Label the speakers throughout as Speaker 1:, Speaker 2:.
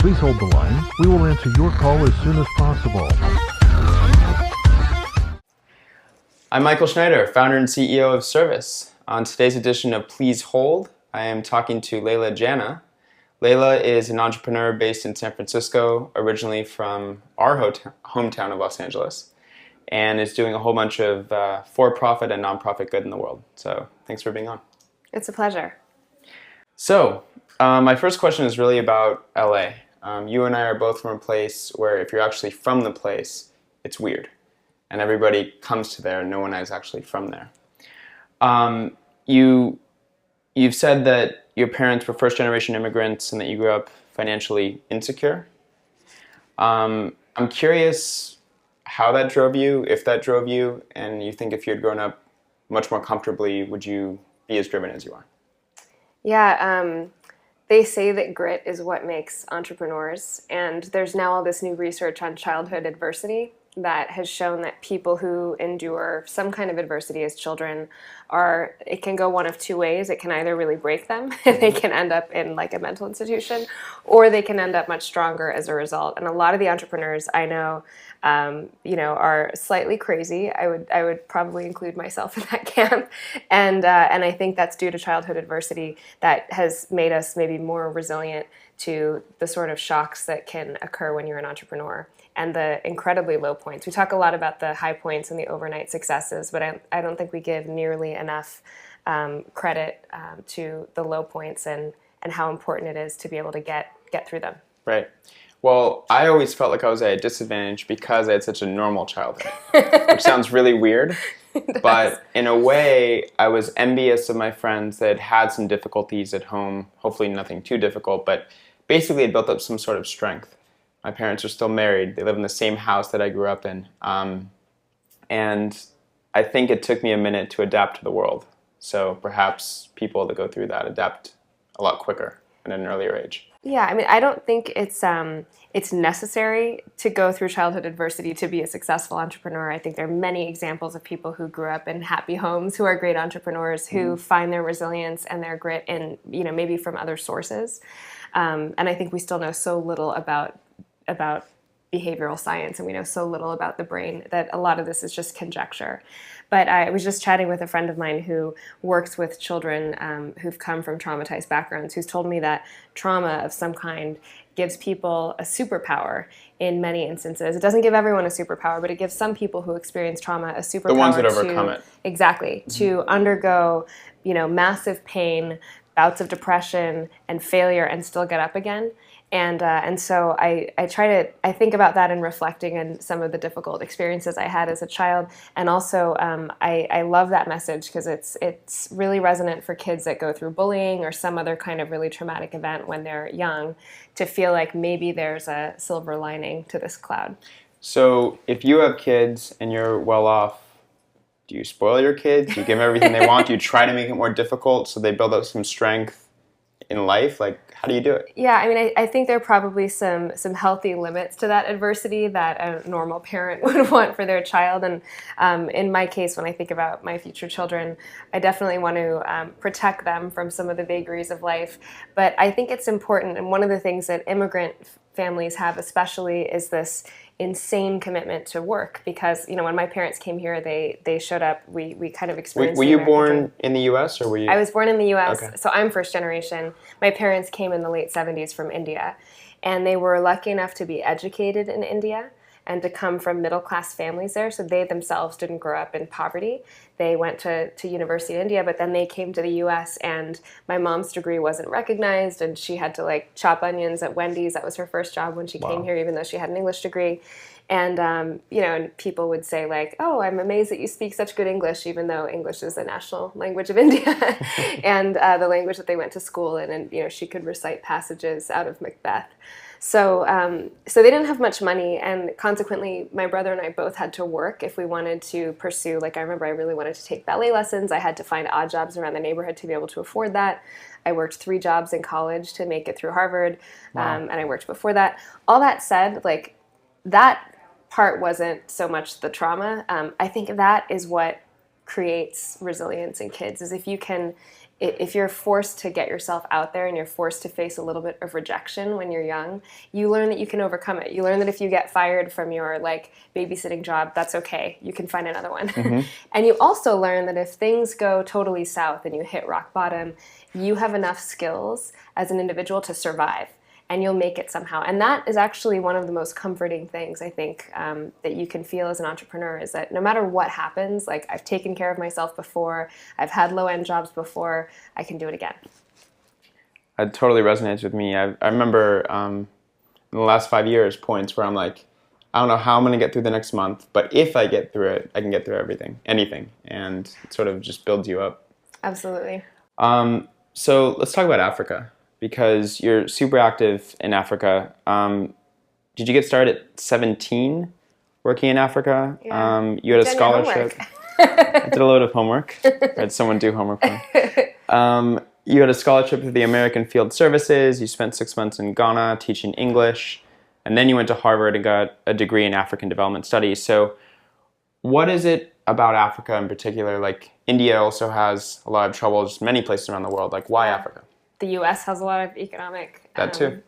Speaker 1: Please hold the line. We will answer your call as soon as possible.
Speaker 2: I'm Michael Schneider, founder and CEO of Service. On today's edition of Please Hold, I am talking to Leila Janah. Leila is an entrepreneur based in San Francisco, originally from our hometown of Los Angeles, and is doing a whole bunch of for-profit and non-profit good in the world. So thanks for being on.
Speaker 3: It's a pleasure.
Speaker 2: So my first question is really about LA. You and I are both from a place where if you're actually from the place, it's weird. And everybody comes to there, and no one is actually from there. You've said that your parents were first-generation immigrants and that you grew up financially insecure. I'm curious how that drove you, if that drove you, and you think if you had grown up much more comfortably, would you be as driven as you are?
Speaker 3: Yeah, they say that grit is what makes entrepreneurs, and there's now all this new research on childhood adversity that has shown that people who endure some kind of adversity as children it can go one of two ways. It can either really break them and they can end up in like a mental institution, or they can end up much stronger as a result. And a lot of the entrepreneurs I know, are slightly crazy. I would probably include myself in that camp. And I think that's due to childhood adversity that has made us maybe more resilient to the sort of shocks that can occur when you're an entrepreneur and the incredibly low points. We talk a lot about the high points and the overnight successes, but I don't think we give nearly enough credit to the low points and how important it is to be able to get through them.
Speaker 2: Right. Well, I always felt like I was at a disadvantage because I had such a normal childhood, which sounds really weird. But in a way, I was envious of my friends that had some difficulties at home, hopefully nothing too difficult, but basically had built up some sort of strength. My parents are still married. They live in the same house that I grew up in. And I think it took me a minute to adapt to the world. So perhaps people that go through that adapt a lot quicker at an earlier age.
Speaker 3: Yeah, I mean, I don't think it's necessary to go through childhood adversity to be a successful entrepreneur. I think there are many examples of people who grew up in happy homes who are great entrepreneurs who find their resilience and their grit in, maybe from other sources. And I think we still know so little about behavioral science, and we know so little about the brain that a lot of this is just conjecture. But I was just chatting with a friend of mine who works with children who've come from traumatized backgrounds, who's told me that trauma of some kind gives people a superpower in many instances. It doesn't give everyone a superpower, but it gives some people who experience trauma a superpower.
Speaker 2: The ones that overcome it.
Speaker 3: Exactly. To undergo, massive pain, bouts of depression and failure and still get up again. And so I think about that in reflecting on some of the difficult experiences I had as a child. And also I love that message because it's really resonant for kids that go through bullying or some other kind of really traumatic event when they're young, to feel like maybe there's a silver lining to this cloud.
Speaker 2: So if you have kids and you're well off, do you spoil your kids? Do you give them everything they want? Do you try to make it more difficult so they build up some strength in life? Like, how do you do it?
Speaker 3: Yeah, I mean, I think there are probably some healthy limits to that adversity that a normal parent would want for their child. And in my case, when I think about my future children, I definitely want to protect them from some of the vagaries of life. But I think it's important, and one of the things that immigrant families have especially is this insane commitment to work, because when my parents came here, they showed up. We kind of experienced.
Speaker 2: Were you born in the U.S. or were you?
Speaker 3: I was born in the U.S.
Speaker 2: Okay.
Speaker 3: So I'm first generation. My parents came in the late 70s from India, and they were lucky enough to be educated in India and to come from middle-class families there. So they themselves didn't grow up in poverty. They went to university in India, but then they came to the U.S., and my mom's degree wasn't recognized, and she had to chop onions at Wendy's. That was her first job when she came here, even though she had an English degree. And, and people would say oh, I'm amazed that you speak such good English, even though English is the national language of India and the language that they went to school in. And, she could recite passages out of Macbeth. So they didn't have much money, and consequently, my brother and I both had to work if we wanted to pursue, I remember I really wanted to take ballet lessons. I had to find odd jobs around the neighborhood to be able to afford that. I worked 3 jobs in college to make it through Harvard, and I worked before that. All that said, that part wasn't so much the trauma. I think that is what creates resilience in kids, is if you can if you're forced to get yourself out there and you're forced to face a little bit of rejection when you're young, you learn that you can overcome it. You learn that if you get fired from your like babysitting job, that's okay. You can find another one. And you also learn that if things go totally south and you hit rock bottom, you have enough skills as an individual to survive. And you'll make it somehow. And that is actually one of the most comforting things, I think, that you can feel as an entrepreneur, is that no matter what happens, like I've taken care of myself before, I've had low-end jobs before, I can do it again.
Speaker 2: It totally resonates with me. I remember in the last 5 years, points where I'm like, I don't know how I'm going to get through the next month, but if I get through it, I can get through anything. And it sort of just builds you up.
Speaker 3: Absolutely.
Speaker 2: So let's talk about Africa, because you're super active in Africa. Did you get started at 17 working in Africa?
Speaker 3: Yeah.
Speaker 2: You had a scholarship. I did a load of homework. I had someone do homework for me. You had a scholarship to the American Field Services. You spent 6 months in Ghana teaching English. And then you went to Harvard and got a degree in African Development Studies. So what is it about Africa in particular? Like India also has a lot of trouble, just many places around the world. Like why Africa?
Speaker 3: The U.S. has a lot of economic
Speaker 2: That too.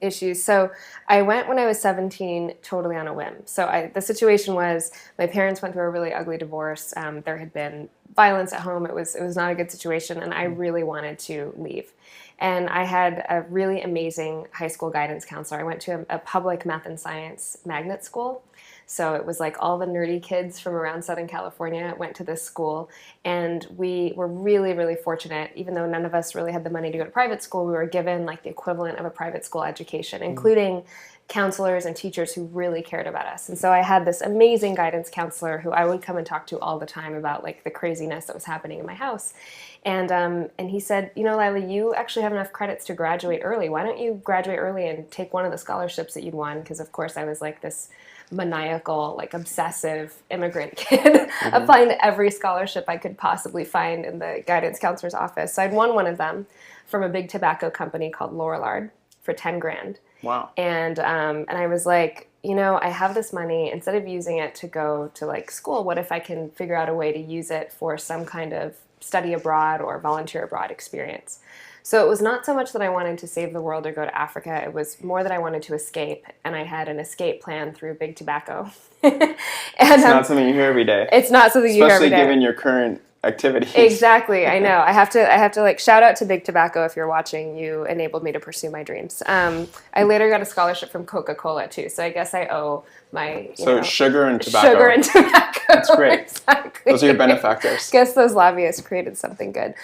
Speaker 3: Issues. So I went when I was 17, totally on a whim. So the situation was my parents went through a really ugly divorce. There had been violence at home. It was not a good situation, and I really wanted to leave. And I had a really amazing high school guidance counselor. I went to a public math and science magnet school. So it was like all the nerdy kids from around Southern California went to this school, and we were really, really fortunate. Even though none of us really had the money to go to private school, we were given like the equivalent of a private school education, including counselors and teachers who really cared about us. And so I had this amazing guidance counselor who I would come and talk to all the time about like the craziness that was happening in my house. And he said, you know, Leila, you actually have enough credits to graduate early. Why don't you graduate early and take one of the scholarships that you'd won? Because of course I was like this maniacal, like obsessive immigrant kid applying to every scholarship I could possibly find in the guidance counselor's office. So I'd won one of them from a big tobacco company called Lorillard for 10 grand.
Speaker 2: Wow.
Speaker 3: And I was like, you know, I have this money. Instead of using it to go to like school, what if I can figure out a way to use it for some kind of study abroad or volunteer abroad experience? So it was not so much that I wanted to save the world or go to Africa. It was more that I wanted to escape, and I had an escape plan through big tobacco.
Speaker 2: And it's not something you hear every day.
Speaker 3: It's not something you hear every day.
Speaker 2: Especially given your current activities.
Speaker 3: Exactly, I know. I have to like shout out to Big Tobacco if you're watching. You enabled me to pursue my dreams. I later got a scholarship from Coca-Cola too, so I guess I owe my
Speaker 2: sugar and tobacco.
Speaker 3: Sugar and tobacco.
Speaker 2: That's great.
Speaker 3: Exactly.
Speaker 2: Those are your benefactors.
Speaker 3: Guess those lobbyists created something good.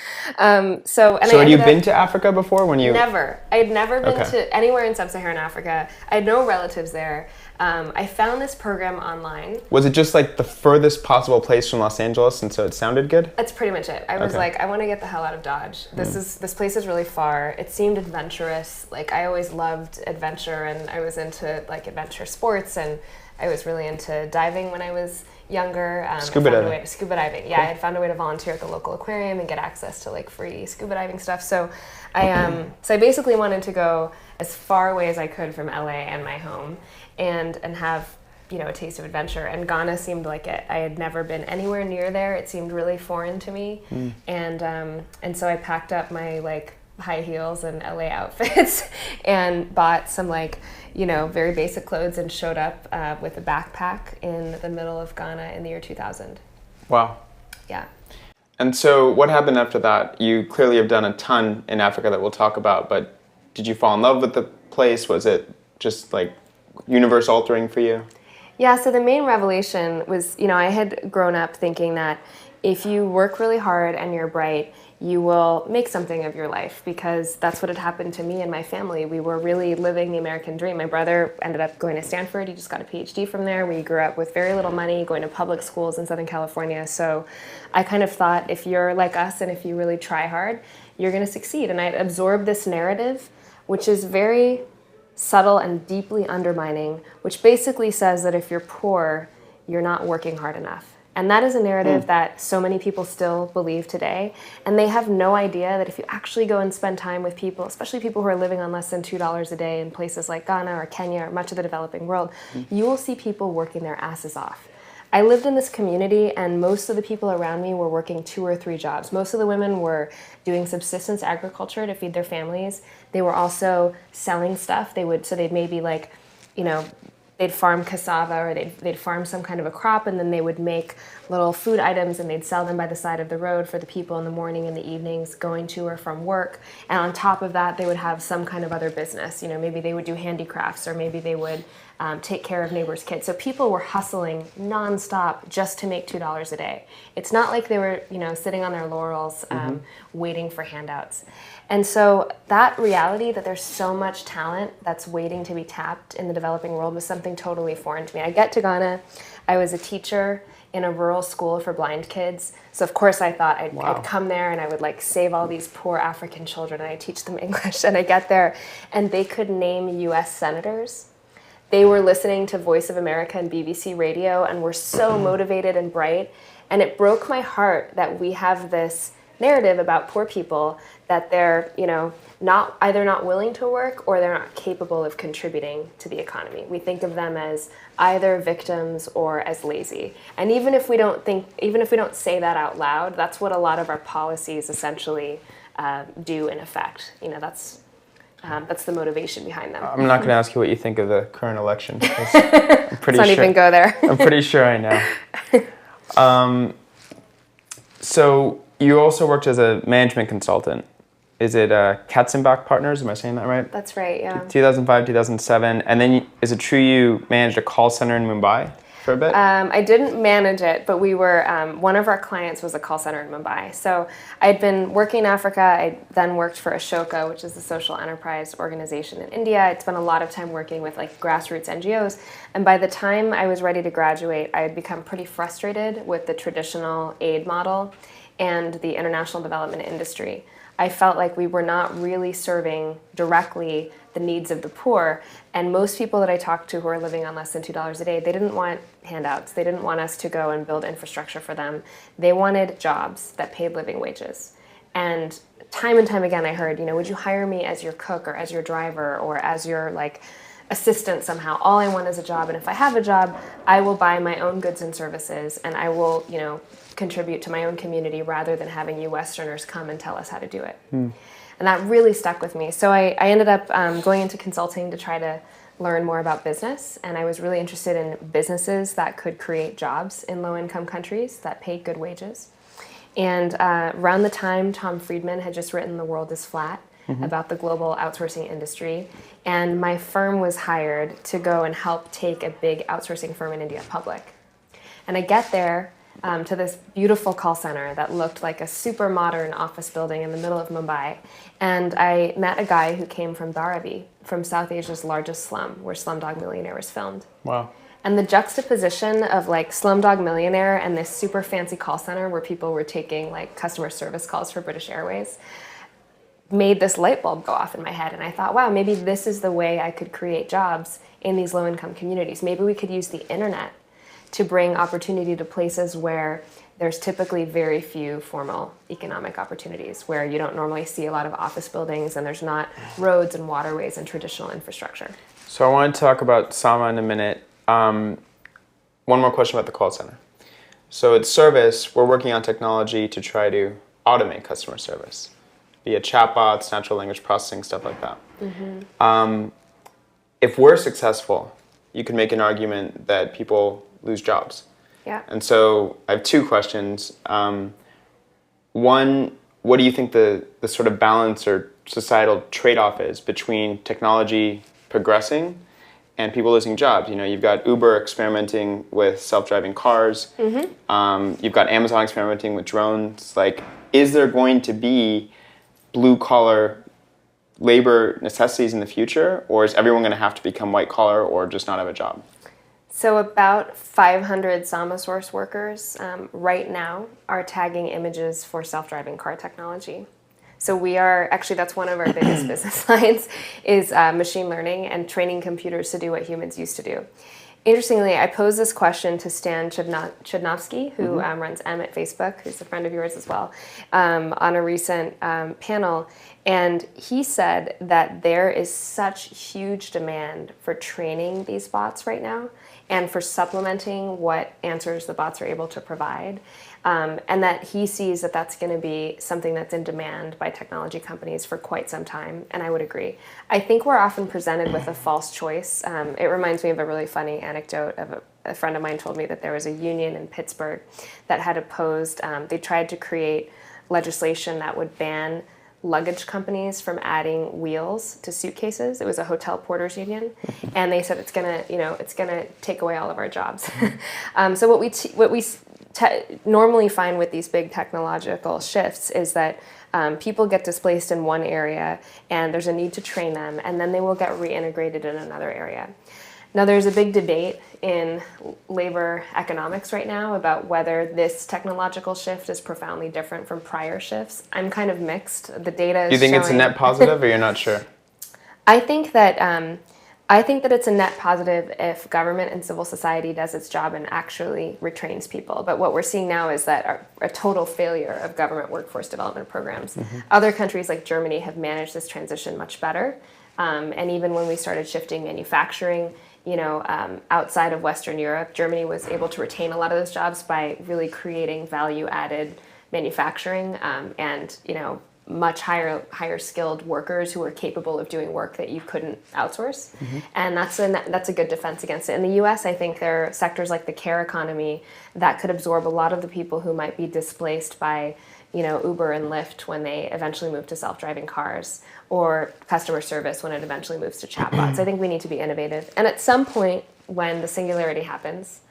Speaker 2: So had you been to Africa before when you?
Speaker 3: Never. I had never been to anywhere in sub-Saharan Africa. I had no relatives there. I found this program online.
Speaker 2: Was it just like the furthest possible place from Los Angeles, and so it sounded good?
Speaker 3: That's pretty much it. I was like, I want to get the hell out of Dodge. This place is really far. It seemed adventurous. Like I always loved adventure, and I was into like adventure sports, and I was really into diving when I was younger.
Speaker 2: Scuba diving.
Speaker 3: Scuba diving. Yeah, cool. I had found a way to volunteer at the local aquarium and get access to like free scuba diving stuff. So I basically wanted to go as far away as I could from LA and my home, and have, you know, a taste of adventure. And Ghana seemed like it. I had never been anywhere near there. It seemed really foreign to me. And so I packed up my like high heels and LA outfits and bought some like, you know, very basic clothes and showed up with a backpack in the middle of Ghana in the year 2000.
Speaker 2: Wow.
Speaker 3: Yeah.
Speaker 2: And so what happened after that? You clearly have done a ton in Africa that we'll talk about, but did you fall in love with the place? Was it just like universe altering for you?
Speaker 3: Yeah, so the main revelation was, you know, I had grown up thinking that if you work really hard and you're bright, you will make something of your life, because that's what had happened to me and my family. We were really living the American dream. My brother ended up going to Stanford. He just got a PhD from there. We grew up with very little money, going to public schools in Southern California. So I kind of thought, if you're like us and if you really try hard, you're going to succeed. And I absorbed this narrative, which is very subtle and deeply undermining, which basically says that if you're poor, you're not working hard enough. And that is a narrative that so many people still believe today. And they have no idea that if you actually go and spend time with people, especially people who are living on less than $2 a day in places like Ghana or Kenya or much of the developing world, you will see people working their asses off. I lived in this community, and most of the people around me were working 2 or 3 jobs. Most of the women were doing subsistence agriculture to feed their families. They were also selling stuff. They'd maybe like, you know, they'd farm cassava, or they'd farm some kind of a crop, and then they would make little food items, and they'd sell them by the side of the road for the people in the morning and the evenings going to or from work. And on top of that, they would have some kind of other business. You know, maybe they would do handicrafts, or maybe they would take care of neighbors' kids. So people were hustling nonstop just to make $2 a day. It's not like they were, you know, sitting on their laurels waiting for handouts. And so that reality that there's so much talent that's waiting to be tapped in the developing world was something totally foreign to me. I get to Ghana. I was a teacher in a rural school for blind kids. So of course I thought I'd come there and I would like save all these poor African children and I'd teach them English. And I get there and they could name US senators. They were listening to Voice of America and BBC radio and were so motivated and bright. And it broke my heart that we have this narrative about poor people that they're, you know, either not willing to work or they're not capable of contributing to the economy. We think of them as either victims or as lazy. And even if we don't say that out loud, that's what a lot of our policies essentially do in effect. You know, that's the motivation behind them.
Speaker 2: I'm not going to ask you what you think of the current election. I'm pretty
Speaker 3: Let's not even go there.
Speaker 2: I'm pretty sure I know. So you also worked as a management consultant. Is it Katzenbach Partners? Am I saying that right?
Speaker 3: That's right, yeah.
Speaker 2: 2005, 2007. And then is it true you managed a call center in Mumbai for a bit?
Speaker 3: I didn't manage it, but we were, one of our clients was a call center in Mumbai. So I'd been working in Africa. I then worked for Ashoka, which is a social enterprise organization in India. I'd spent a lot of time working with like grassroots NGOs. And by the time I was ready to graduate, I had become pretty frustrated with the traditional aid model and the international development industry. I felt like we were not really serving directly the needs of the poor. And most people that I talked to who are living on less than $2 a day, they didn't want handouts. They didn't want us to go and build infrastructure for them. They wanted jobs that paid living wages. And time again, I heard, you know, would you hire me as your cook or as your driver or as your like assistant somehow? All I want is a job. And if I have a job, I will buy my own goods and services and I will, you know, contribute to my own community rather than having you Westerners come and tell us how to do it. And that really stuck with me. So I ended up going into consulting to try to learn more about business. And I was really interested in businesses that could create jobs in low-income countries that paid good wages. And around the time Tom Friedman had just written The World is Flat about the global outsourcing industry. And my firm was hired to go and help take a big outsourcing firm in India public. And I get there to this beautiful call center that looked like a super modern office building in the middle of Mumbai. And I met a guy who came from Dharavi, from South Asia's largest slum, where Slumdog Millionaire was filmed.
Speaker 2: Wow.
Speaker 3: And the juxtaposition of like Slumdog Millionaire and this super fancy call center where people were taking like customer service calls for British Airways made this light bulb go off in my head. And I thought, wow, maybe this is the way I could create jobs in these low-income communities. Maybe we could use the internet to bring opportunity to places where there's typically very few formal economic opportunities, where you don't normally see a lot of office buildings and there's not roads and waterways and traditional infrastructure.
Speaker 2: So I want to talk about Sama in a minute. One more question about the call center. So at Service, we're working on technology to try to automate customer service via chatbots, natural language processing, stuff like that. If we're successful, you can make an argument that people lose jobs.
Speaker 3: Yeah.
Speaker 2: And so I have 2 questions. One, what do you think the sort of balance or societal trade-off is between technology progressing and people losing jobs? You know, you've got Uber experimenting with self-driving cars. You've got Amazon experimenting with drones. Like, is there going to be blue-collar labor necessities in the future, or is everyone going to have to become white-collar or just not have a job?
Speaker 3: So about 500 Samasource workers right now are tagging images for self-driving car technology. So we are, actually that's one of our biggest business lines, is machine learning and training computers to do what humans used to do. Interestingly, I posed this question to Stan Chudnovsky, who runs M at Facebook, who's a friend of yours as well, on a recent panel. And he said that there is such huge demand for training these bots right now and for supplementing what answers the bots are able to provide. And that he sees that that's going to be something that's in demand by technology companies for quite some time. And I would agree. I think we're often presented with a false choice. It reminds me of a really funny anecdote of a friend of mine told me that there was a union in Pittsburgh that had opposed, they tried to create legislation that would ban luggage companies from adding wheels to suitcases. It was a hotel porters union, and they said it's gonna take away all of our jobs. So what we normally find with these big technological shifts is that people get displaced in one area, and there's a need to train them, and then they will get reintegrated in another area. Now, there's a big debate in labor economics right now about whether this technological shift is profoundly different from prior shifts. I'm kind of mixed. The data is
Speaker 2: Do you think
Speaker 3: showing...
Speaker 2: it's a net positive, or you're not sure?
Speaker 3: I think that it's a net positive if government and civil society does its job and actually retrains people. But what we're seeing now is that a total failure of government workforce development programs. Mm-hmm. Other countries like Germany have managed this transition much better. And even when we started shifting manufacturing, outside of Western Europe, Germany was able to retain a lot of those jobs by really creating value-added manufacturing and much higher skilled workers who are capable of doing work that you couldn't outsource. Mm-hmm. And that's a good defense against it. In the U.S., I think there are sectors like the care economy that could absorb a lot of the people who might be displaced by Uber and Lyft when they eventually move to self-driving cars, or customer service when it eventually moves to chatbots. I think we need to be innovative. And at some point, when the singularity happens,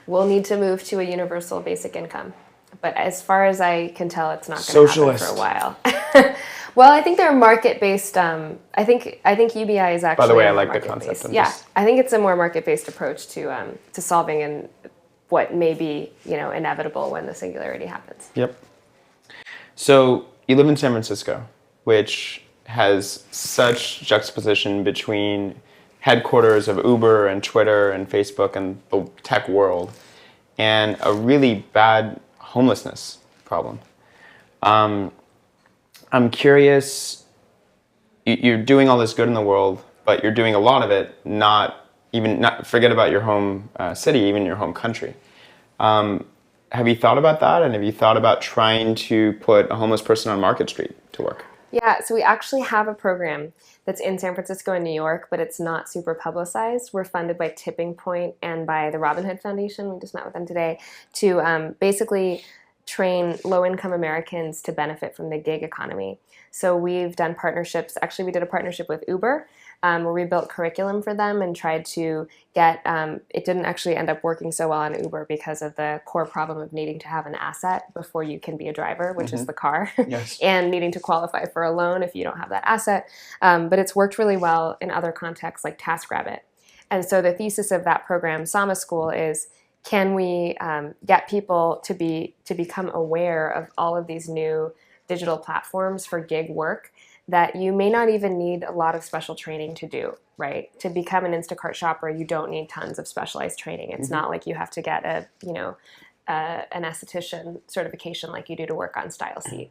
Speaker 3: we'll need to move to a universal basic income. But as far as I can tell, it's not going to happen for a while. Well, I think they're market-based. I think UBI is actually...
Speaker 2: By the way, I like the concept.
Speaker 3: Yeah, I think it's a more market-based approach to solving what may be inevitable when the singularity happens.
Speaker 2: Yep. So you live in San Francisco, which has such juxtaposition between headquarters of Uber and Twitter and Facebook and the tech world, and a really bad homelessness problem. I'm curious, you're doing all this good in the world, but you're doing a lot of it not forget about your home city, even your home country. Have you thought about that? And have you thought about trying to put a homeless person on Market Street to work?
Speaker 3: Yeah, so we actually have a program that's in San Francisco and New York, but it's not super publicized. We're funded by Tipping Point and by the Robin Hood Foundation. We just met with them today to basically train low-income Americans to benefit from the gig economy. So we've done partnerships. Actually, we did a partnership with Uber, where we built curriculum for them and tried to get, it didn't actually end up working so well on Uber because of the core problem of needing to have an asset before you can be a driver, which is the car,
Speaker 2: yes.
Speaker 3: and needing to qualify for a loan if you don't have that asset. But it's worked really well in other contexts like TaskRabbit. And so the thesis of that program, Sama School, is can we get people to become aware of all of these new digital platforms for gig work that you may not even need a lot of special training to do, right? To become an Instacart shopper, you don't need tons of specialized training. It's not like you have to get an esthetician certification like you do to work on Style Seat.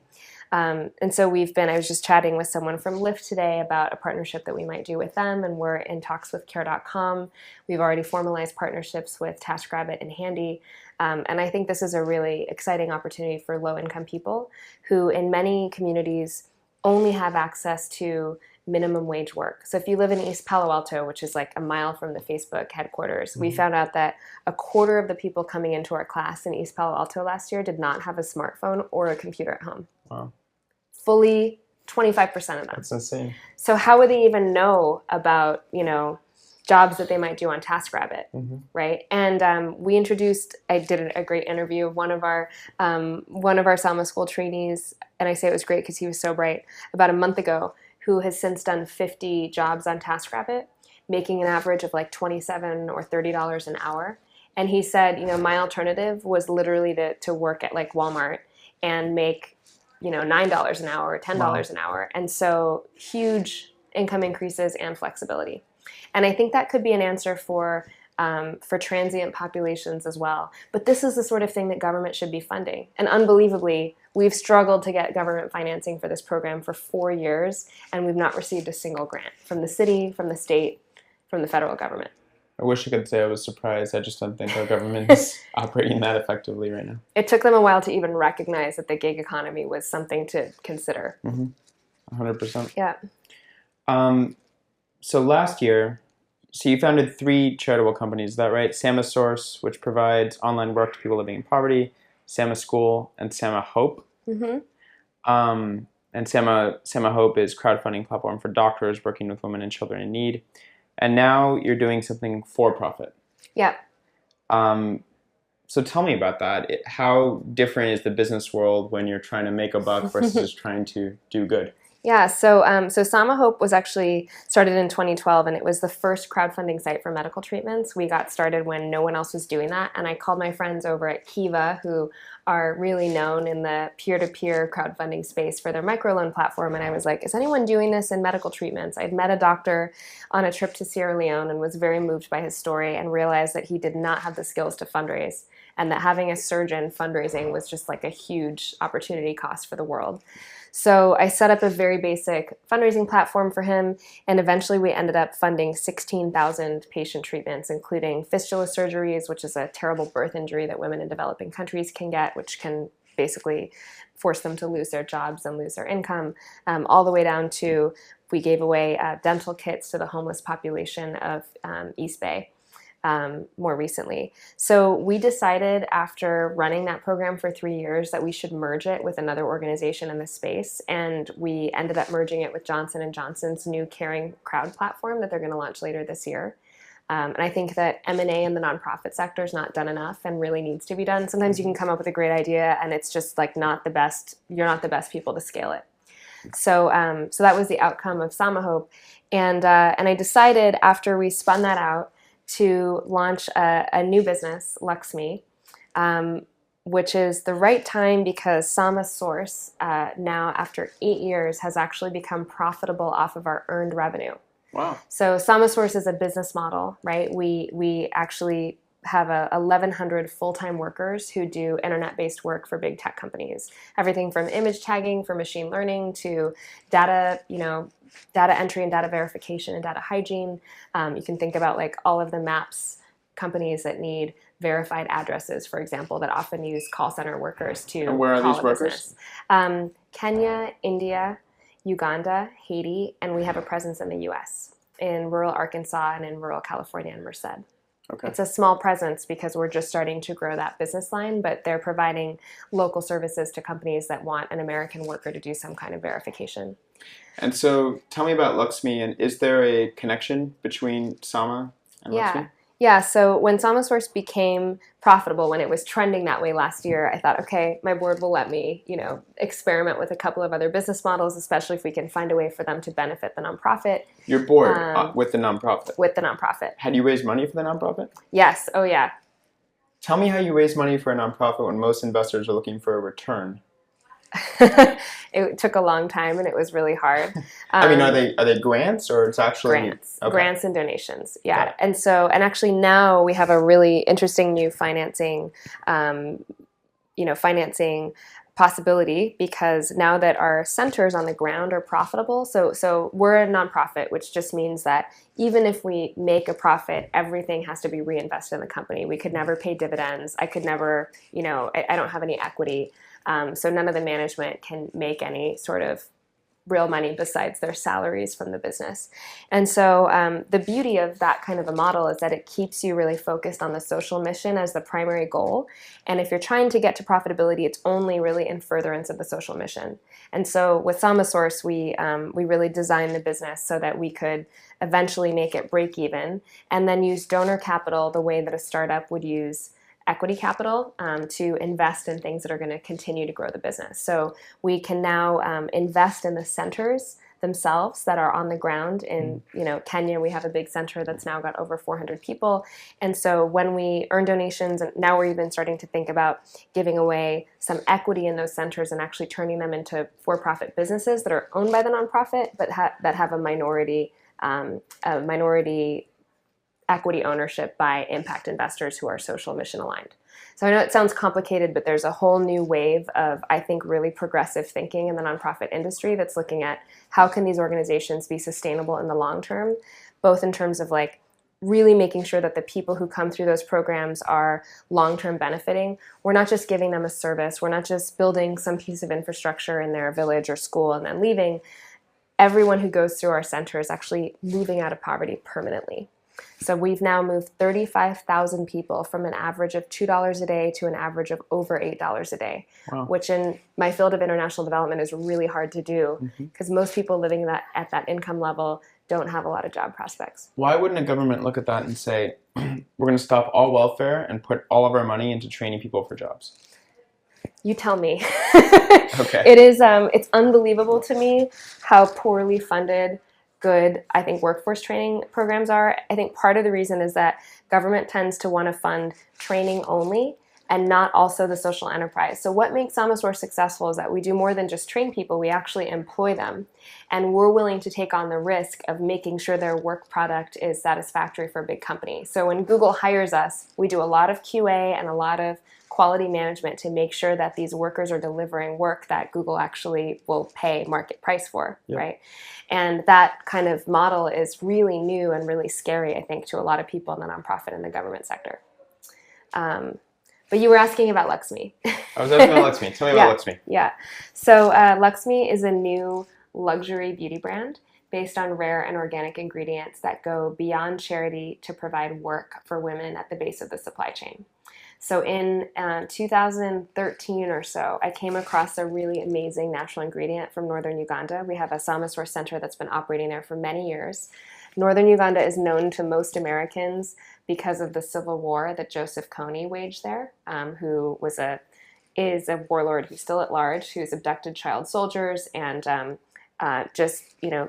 Speaker 3: And so I was just chatting with someone from Lyft today about a partnership that we might do with them, and we're in talks with Care.com. We've already formalized partnerships with TaskRabbit and Handy. And I think this is a really exciting opportunity for low-income people who in many communities only have access to minimum wage work. So if you live in East Palo Alto, which is like a mile from the Facebook headquarters, we found out that a quarter of the people coming into our class in East Palo Alto last year did not have a smartphone or a computer at home.
Speaker 2: Wow.
Speaker 3: Fully 25% of them.
Speaker 2: That's insane.
Speaker 3: So how would they even know about, jobs that they might do on TaskRabbit, right? And I did a great interview of one of our Sama School trainees, and I say it was great because he was so bright, about a month ago, who has since done 50 jobs on TaskRabbit, making an average of like $27 or $30 an hour. And he said, my alternative was literally to work at like Walmart and make, $9 an hour or $10 an hour. And so huge income increases and flexibility. And I think that could be an answer for transient populations as well. But this is the sort of thing that government should be funding. And unbelievably, we've struggled to get government financing for this program for 4 years, and we've not received a single grant from the city, from the state, from the federal government.
Speaker 2: I wish I could say I was surprised. I just don't think our government is operating that effectively right now.
Speaker 3: It took them a while to even recognize that the gig economy was something to consider.
Speaker 2: 100%.
Speaker 3: Yeah.
Speaker 2: So last year, you founded 3 charitable companies, is that right? Sama Source, which provides online work to people living in poverty, Sama School, and Sama Hope. And Sama Hope is crowdfunding platform for doctors working with women and children in need. And now you're doing something for profit.
Speaker 3: Yeah.
Speaker 2: So tell me about that. How different is the business world when you're trying to make a buck versus trying to do good?
Speaker 3: Yeah, so Sama Hope was actually started in 2012, and it was the first crowdfunding site for medical treatments. We got started when no one else was doing that, and I called my friends over at Kiva, who are really known in the peer-to-peer crowdfunding space for their microloan platform, and I was like, is anyone doing this in medical treatments? I'd met a doctor on a trip to Sierra Leone and was very moved by his story and realized that he did not have the skills to fundraise, and that having a surgeon fundraising was just like a huge opportunity cost for the world. So I set up a very basic fundraising platform for him, and eventually we ended up funding 16,000 patient treatments, including fistula surgeries, which is a terrible birth injury that women in developing countries can get, which can basically force them to lose their jobs and lose their income, all the way down to we gave away dental kits to the homeless population of East Bay. More recently. So we decided after running that program for 3 years that we should merge it with another organization in the space, and we ended up merging it with Johnson & Johnson's new Caring Crowd platform that they're going to launch later this year. And I think that M&A in the nonprofit sector is not done enough and really needs to be done. Sometimes you can come up with a great idea and it's just like not the best, you're not the best people to scale it. So that was the outcome of Sama Hope. And I decided after we spun that out to launch a new business, LXMI, which is the right time because Sama Source now, after 8 years, has actually become profitable off of our earned revenue.
Speaker 2: Wow.
Speaker 3: So Sama Source is a business model, right? We actually have 1,100 full-time workers who do internet-based work for big tech companies. Everything from image tagging for machine learning to data entry and data verification and data hygiene. You can think about like all of the maps companies that need verified addresses, for example, that often use call center workers to
Speaker 2: And where are
Speaker 3: call
Speaker 2: these
Speaker 3: a
Speaker 2: workers?
Speaker 3: business. Kenya, India, Uganda, Haiti, and we have a presence in the U.S., in rural Arkansas and in rural California and Merced.
Speaker 2: Okay.
Speaker 3: It's a small presence because we're just starting to grow that business line, but they're providing local services to companies that want an American worker to do some kind of verification.
Speaker 2: And so tell me about LXMI, and is there a connection between Sama and LXMI?
Speaker 3: Yeah, so when Sama Source became profitable, when it was trending that way last year, I thought, okay, my board will let me, experiment with a couple of other business models, especially if we can find a way for them to benefit the nonprofit.
Speaker 2: Your board with the nonprofit?
Speaker 3: With the nonprofit.
Speaker 2: Had you raised money for the nonprofit?
Speaker 3: Yes, oh yeah.
Speaker 2: Tell me how you raise money for a nonprofit when most investors are looking for a return.
Speaker 3: It took a long time and it was really hard.
Speaker 2: I mean, are they grants or it's actually
Speaker 3: grants?
Speaker 2: Okay.
Speaker 3: Grants and donations. Yeah, and actually now we have a really interesting new financing, financing possibility because now that our centers on the ground are profitable. So we're a nonprofit, which just means that even if we make a profit, everything has to be reinvested in the company. We could never pay dividends. I could never, I don't have any equity. So none of the management can make any sort of real money besides their salaries from the business. And so the beauty of that kind of a model is that it keeps you really focused on the social mission as the primary goal. And if you're trying to get to profitability, it's only really in furtherance of the social mission. And so with Sama Source, we really designed the business so that we could eventually make it break even and then use donor capital the way that a startup would use equity capital to invest in things that are going to continue to grow the business. So we can now invest in the centers themselves that are on the ground. In Kenya, we have a big center that's now got over 400 people. And so when we earn donations, and now we're even starting to think about giving away some equity in those centers and actually turning them into for-profit businesses that are owned by the nonprofit, but that have a minority equity ownership by impact investors who are social mission aligned. So I know it sounds complicated, but there's a whole new wave of, I think, really progressive thinking in the nonprofit industry that's looking at how can these organizations be sustainable in the long term, both in terms of like really making sure that the people who come through those programs are long-term benefiting. We're not just giving them a service. We're not just building some piece of infrastructure in their village or school and then leaving. Everyone who goes through our center is actually moving out of poverty permanently. So we've now moved 35,000 people from an average of $2 a day to an average of over $8 a day, wow. Which in my field of international development is really hard to do because most people living at that income level don't have a lot of job prospects.
Speaker 2: Why wouldn't a government look at that and say, we're going to stop all welfare and put all of our money into training people for jobs?
Speaker 3: You tell me.
Speaker 2: Okay.
Speaker 3: It is, it's unbelievable to me how poorly funded good, I think, workforce training programs are. I think part of the reason is that government tends to want to fund training only and not also the social enterprise. So what makes Samosaur successful is that we do more than just train people, we actually employ them. And we're willing to take on the risk of making sure their work product is satisfactory for a big company. So when Google hires us, we do a lot of QA and a lot of quality management to make sure that these workers are delivering work that Google actually will pay market price for, yep. Right? And that kind of model is really new and really scary, I think, to a lot of people in the nonprofit and the government sector. But you were asking about LXMI.
Speaker 2: I was asking about LXMI. Tell me about LXMI.
Speaker 3: Yeah. So LXMI is a new luxury beauty brand based on rare and organic ingredients that go beyond charity to provide work for women at the base of the supply chain. So in 2013 or so, I came across a really amazing natural ingredient from northern Uganda. We have a Samosaur center that's been operating there for many years. Northern Uganda is known to most Americans because of the civil war that Joseph Kony waged there, who is a warlord who's still at large, who's abducted child soldiers and just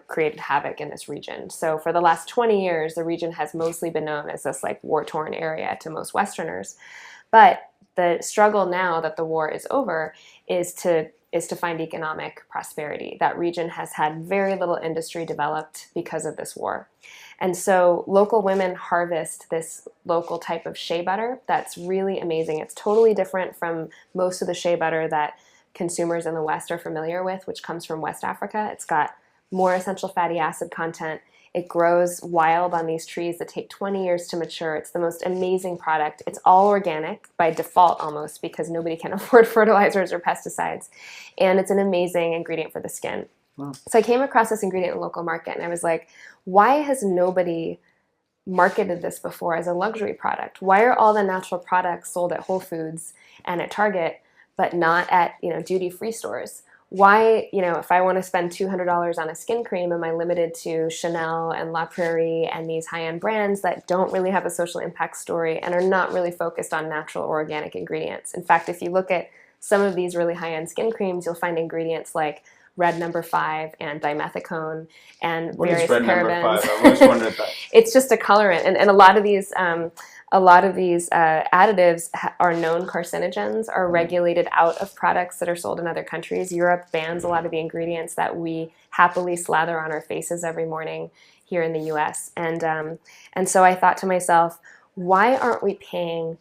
Speaker 3: created havoc in this region. So for the last 20 years, the region has mostly been known as this like war-torn area to most Westerners. But the struggle now that the war is over is to find economic prosperity. That region has had very little industry developed because of this war. And so local women harvest this local type of shea butter that's really amazing. It's totally different from most of the shea butter that consumers in the West are familiar with, which comes from West Africa. It's got more essential fatty acid content. It grows wild on these trees that take 20 years to mature. It's the most amazing product. It's all organic by default almost because nobody can afford fertilizers or pesticides. And it's an amazing ingredient for the skin. Wow. So I came across this ingredient in the local market and I was like, why has nobody marketed this before as a luxury product? Why are all the natural products sold at Whole Foods and at Target but not at duty-free stores? Why, if I want to spend $200 on a skin cream, am I limited to Chanel and La Prairie and these high-end brands that don't really have a social impact story and are not really focused on natural or organic ingredients? In fact, if you look at some of these really high-end skin creams, you'll find ingredients like red number 5 and dimethicone and various parabens. What is red number 5? I always wondered that. It's just a colorant, and a lot of these additives are known carcinogens, are regulated out of products that are sold in other countries. Europe bans a lot of the ingredients that we happily slather on our faces every morning here in the US. And so I thought to myself, why aren't we paying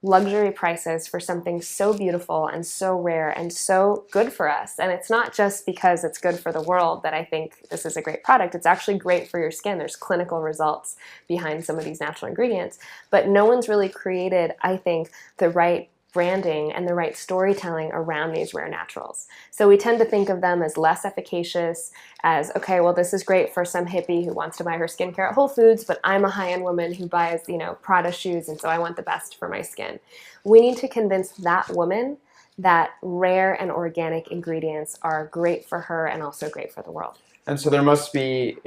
Speaker 3: luxury prices for something so beautiful and so rare and so good for us? And it's not just because it's good for the world that I think this is a great product. It's actually great for your skin. There's clinical results behind some of these natural ingredients, but no one's really created, I think, the right branding and the right storytelling around these rare naturals. So we tend to think of them as less efficacious, as, okay, well, this is great for some hippie who wants to buy her skincare at Whole Foods, but I'm a high-end woman who buys, Prada shoes, and so I want the best for my skin. We need to convince that woman that rare and organic ingredients are great for her and also great for the world.
Speaker 2: And so there must be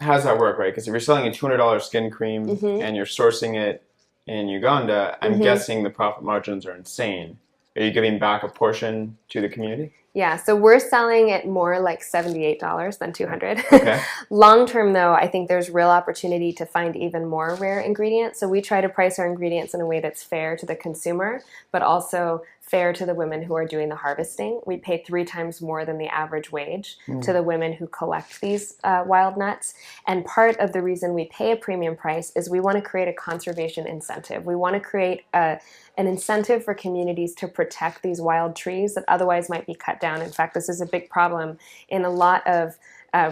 Speaker 2: how does that work, right? Because if you're selling a $200 skin cream and you're sourcing it in Uganda, I'm guessing the profit margins are insane. Are you giving back a portion to the community?
Speaker 3: Yeah, so we're selling it more like $78 than $200.
Speaker 2: Okay.
Speaker 3: Long term, though, I think there's real opportunity to find even more rare ingredients. So we try to price our ingredients in a way that's fair to the consumer, but also fair to the women who are doing the harvesting. We pay 3 times more than the average wage to the women who collect these wild nuts. And part of the reason we pay a premium price is we want to create a conservation incentive. We want to create an incentive for communities to protect these wild trees that otherwise might be cut down. In fact, this is a big problem in a lot of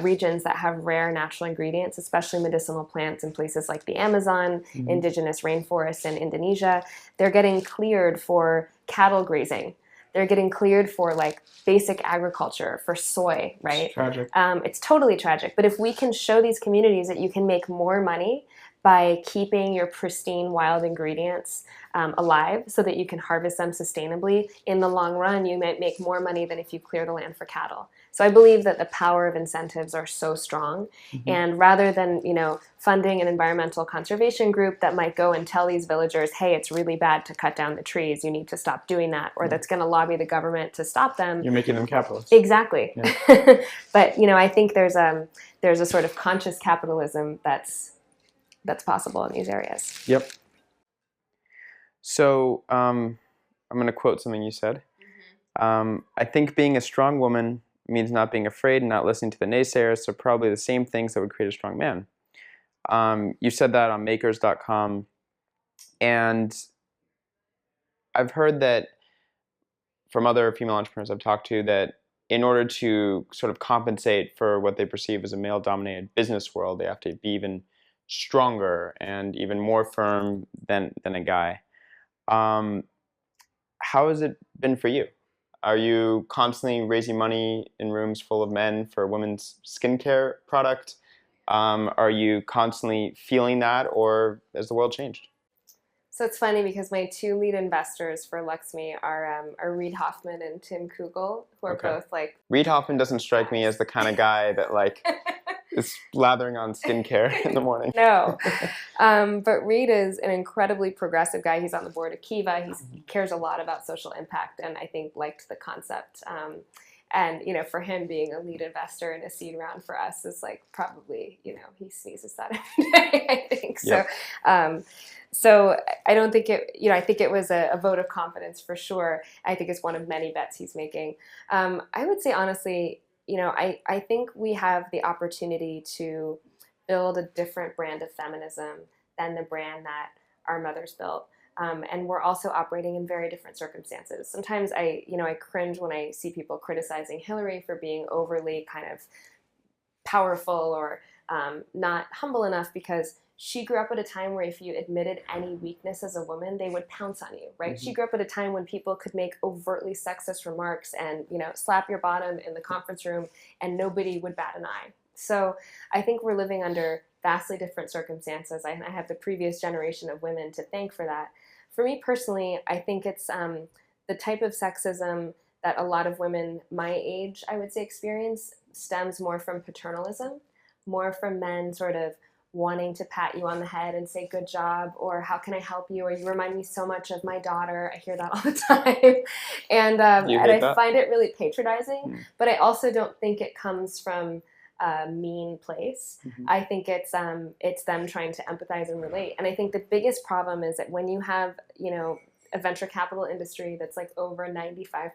Speaker 3: regions that have rare natural ingredients, especially medicinal plants in places like the Amazon, indigenous rainforests in Indonesia. They're getting cleared for cattle grazing. They're getting cleared for like basic agriculture, for soy, right?
Speaker 2: It's tragic.
Speaker 3: It's totally tragic. But if we can show these communities that you can make more money by keeping your pristine wild ingredients alive so that you can harvest them sustainably, in the long run, you might make more money than if you clear the land for cattle. So I believe that the power of incentives are so strong. And rather than, funding an environmental conservation group that might go and tell these villagers, hey, it's really bad to cut down the trees, you need to stop doing that, or that's going to lobby the government to stop them.
Speaker 2: You're making them capitalists.
Speaker 3: Exactly. Yeah. But, I think there's a sort of conscious capitalism that's possible in these areas.
Speaker 2: Yep. So I'm going to quote something you said. I think being a strong woman means not being afraid and not listening to the naysayers, so probably the same things that would create a strong man. You said that on makers.com, and I've heard that from other female entrepreneurs I've talked to that in order to sort of compensate for what they perceive as a male-dominated business world, they have to be even stronger and even more firm than a guy. How has it been for you? Are you constantly raising money in rooms full of men for a women's skincare product? Are you constantly feeling that, or has the world changed?
Speaker 3: So it's funny because my 2 lead investors for LXMI are Reid Hoffman and Tim Kugel, who are both like...
Speaker 2: Reid Hoffman doesn't strike me as the kind of guy that like is lathering on skincare in the morning.
Speaker 3: No. But Reid is an incredibly progressive guy. He's on the board of Kiva. He cares a lot about social impact, and I think liked the concept. And, for him being a lead investor in a seed round for us is like probably, he sneezes that every day, I think. So, so I don't think it, I think it was a vote of confidence for sure. I think it's one of many bets he's making. I would say, honestly, I think we have the opportunity to build a different brand of feminism than the brand that our mothers built. And we're also operating in very different circumstances. Sometimes I cringe when I see people criticizing Hillary for being overly kind of powerful or not humble enough, because she grew up at a time where if you admitted any weakness as a woman, they would pounce on you, right? She grew up at a time when people could make overtly sexist remarks and, slap your bottom in the conference room and nobody would bat an eye. So I think we're living under vastly different circumstances. I have the previous generation of women to thank for that. For me personally, I think it's the type of sexism that a lot of women my age, I would say, experience stems more from paternalism, more from men sort of wanting to pat you on the head and say, good job, or how can I help you, or you remind me so much of my daughter. I hear that all the time. And I find it really patronizing, but I also don't think it comes from a mean place. I think it's them trying to empathize and relate. And I think the biggest problem is that when you have, a venture capital industry that's like over 95%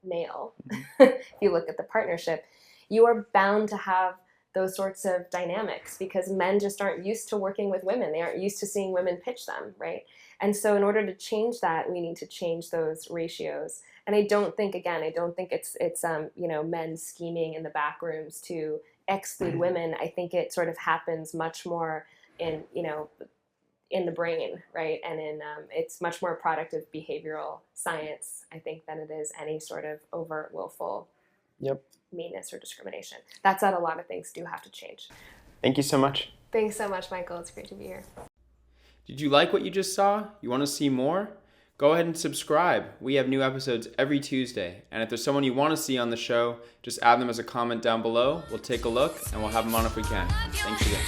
Speaker 3: male, if you look at the partnership, you are bound to have those sorts of dynamics because men just aren't used to working with women. They aren't used to seeing women pitch them, right? And so in order to change that, we need to change those ratios. And I don't think it's men scheming in the back rooms to exclude women. I think it sort of happens much more in the brain, right? And it's much more a product of behavioral science, I think, than it is any sort of overt, willful meanness or discrimination. That said, a lot of things do have to change.
Speaker 2: Thank you so much.
Speaker 3: Thanks so much, Michael. It's great to be here.
Speaker 2: Did you like what you just saw? You want to see more? Go ahead and subscribe. We have new episodes every Tuesday. And if there's someone you want to see on the show, just add them as a comment down below. We'll take a look and we'll have them on if we can. Thanks again.